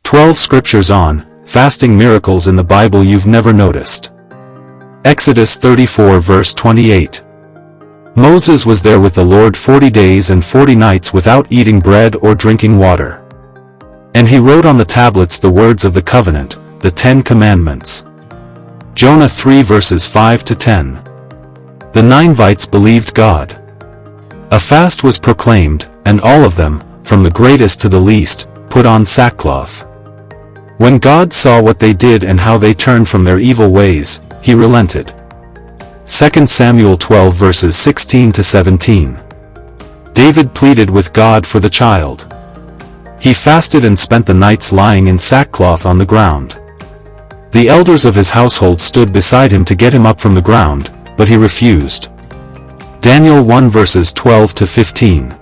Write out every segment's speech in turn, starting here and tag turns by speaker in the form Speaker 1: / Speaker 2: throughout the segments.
Speaker 1: 12 scriptures on fasting miracles in the Bible you've never noticed. Exodus 34 verse 28. Moses was there with the Lord 40 days and 40 nights without eating bread or drinking water. And he wrote on the tablets the words of the covenant, the 10 commandments. Jonah 3 verses 5 to 10. The Ninevites believed God. A fast was proclaimed, and all of them, from the greatest to the least, put on sackcloth. When God saw what they did and how they turned from their evil ways, he relented. 2 Samuel 12 verses 16 to 17. David pleaded with God for the child. He fasted and spent the nights lying in sackcloth on the ground. The elders of his household stood beside him to get him up from the ground, but he refused. Daniel 1 verses 12 to 15.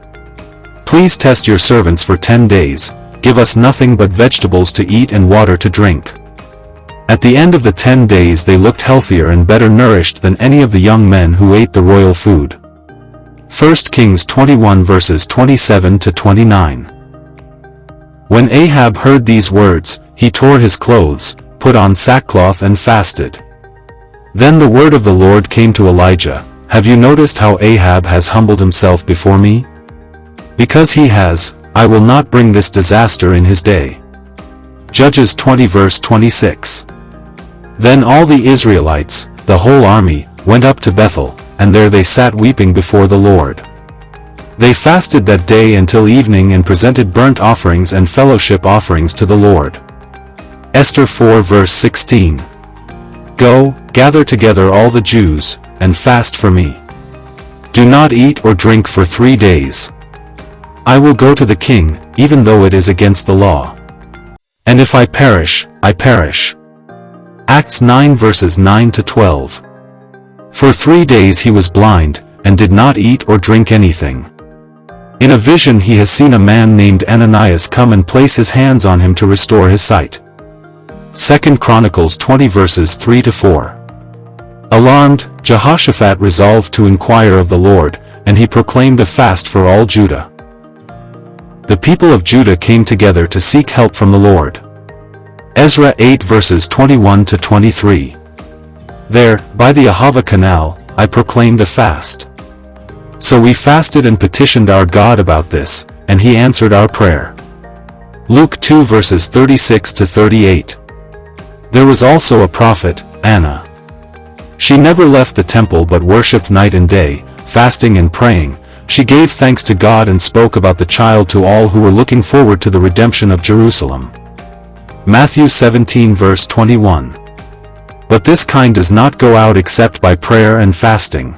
Speaker 1: Please test your servants for 10 days, give us nothing but vegetables to eat and water to drink. At the end of the 10 days they looked healthier and better nourished than any of the young men who ate the royal food. 1 Kings 21 verses 27 to 29. When Ahab heard these words, he tore his clothes, put on sackcloth and fasted. Then the word of the Lord came to Elijah, "Have you noticed how Ahab has humbled himself before me? Because he has, I will not bring this disaster in his day." Judges 20 verse 26. Then all the Israelites, the whole army, went up to Bethel, and there they sat weeping before the Lord. They fasted that day until evening and presented burnt offerings and fellowship offerings to the Lord. Esther 4 verse 16. Go, gather together all the Jews, and fast for me. Do not eat or drink for 3 days. I will go to the king, even though it is against the law. And if I perish, I perish. Acts 9 verses 9 to 12. For 3 days he was blind, and did not eat or drink anything. In a vision he has seen a man named Ananias come and place his hands on him to restore his sight. 2 Chronicles 20 verses 3 to 4. Alarmed, Jehoshaphat resolved to inquire of the Lord, and he proclaimed a fast for all Judah. The people of Judah came together to seek help from the Lord. Ezra 8 verses 21 to 23. There, by the Ahava Canal, I proclaimed a fast. So we fasted and petitioned our God about this, and he answered our prayer. Luke 2 verses 36 to 38. There was also a prophet, Anna. She never left the temple but worshipped night and day, fasting and praying. She gave thanks to God and spoke about the child to all who were looking forward to the redemption of Jerusalem. Matthew 17 verse 21. But this kind does not go out except by prayer and fasting.